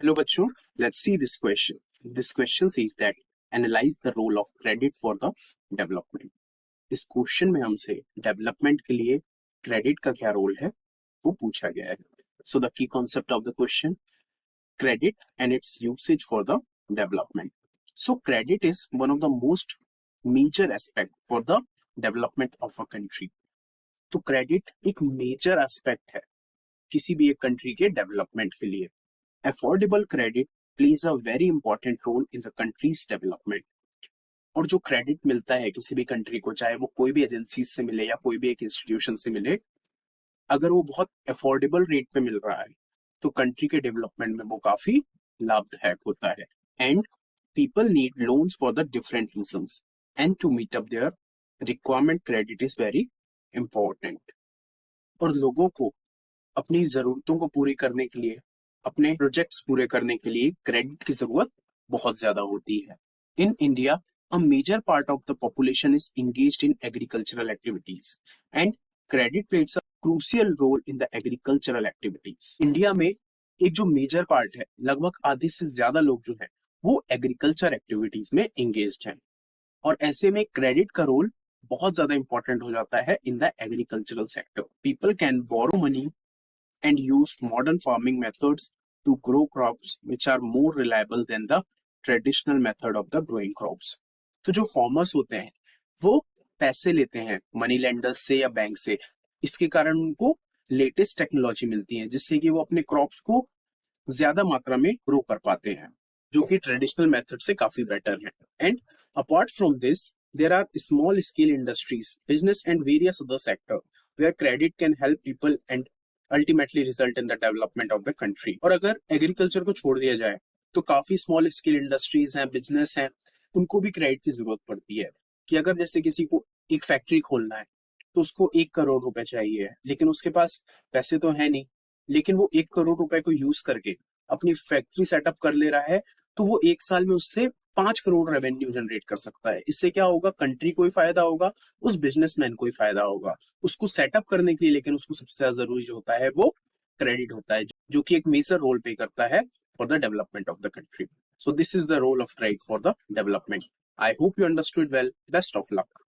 Hello बच्चों, let's see this question. This question says that analyze the role of credit for the development. इस question में हमसे development के लिए credit का क्या रोल है वो पूछा गया है. So the key concept of the question, credit and its usage for the development. So credit is one of the most major aspect for the development of a country. तो credit एक major aspect है किसी भी एक country के development के लिए. Affordable credit plays a very important role in the country's development. और जो क्रेडिट मिलता है किसी भी कंट्री को, चाहे वो कोई भी एजेंसी से मिले या कोई भी एक इंस्टीट्यूशन से मिले, अगर वो बहुत अफोर्डेबल रेट पे मिल रहा है तो कंट्री के डेवलपमेंट में वो काफी लाभदायक होता है. And people need loans for the different reasons and to meet up their requirement credit is very important. और लोगों को अपनी जरूरतों को पूरी करने के लिए, अपने प्रोजेक्ट्स पूरे करने के लिए क्रेडिट की जरूरत बहुत ज्यादा होती है. In India a major part of the population is engaged in agricultural activities and credit plays a crucial role in the agricultural activities. India में एक जो मेजर पार्ट है, लगभग आधे से ज्यादा लोग जो है वो एग्रीकल्चर एक्टिविटीज में एंगेज्ड हैं. और ऐसे में क्रेडिट का रोल बहुत ज्यादा इंपॉर्टेंट हो जाता है in the agricultural sector. People can borrow money and use modern farming methods to grow crops which are more reliable than the traditional method of the growing crops. तो जो farmers होते हैं वो पैसे लेते हैं मनी लेंडर्स से या बैंक से. इसके कारण उनको लेटेस्ट टेक्नोलॉजी मिलती है जिससे कि वो अपने क्रॉप्स को ज्यादा मात्रा में ग्रो कर पाते हैं, जो कि ट्रेडिशनल मेथड से काफी बेटर है. And apart from this there are small scale industries, business and various other sector where credit can help people and ultimately result in the development of the country. और अगर agriculture को छोड़ दिया जाए तो काफी स्मॉल स्केल इंडस्ट्रीज हैं, business हैं, उनको भी क्रेडिट की जरूरत पड़ती है. कि अगर जैसे किसी को एक फैक्ट्री खोलना है तो उसको 1 करोड़ रुपए चाहिए, लेकिन उसके पास पैसे तो है नहीं, लेकिन वो 1 करोड़ रुपए को यूज करके अपनी फैक्ट्री सेटअप कर ले रहा है, तो वो 1 साल में उससे 5 करोड़ रेवेन्यू जनरेट कर सकता है. इससे क्या होगा, कंट्री को ही फायदा होगा, उस बिजनेसमैन को ही फायदा होगा. उसको सेटअप करने के लिए लेकिन उसको सबसे ज्यादा जरूरी जो होता है वो क्रेडिट होता है, जो कि एक मेजर रोल प्ले करता है for the development of the country. So this is the role of credit for the development. I hope you understood well. Best of luck.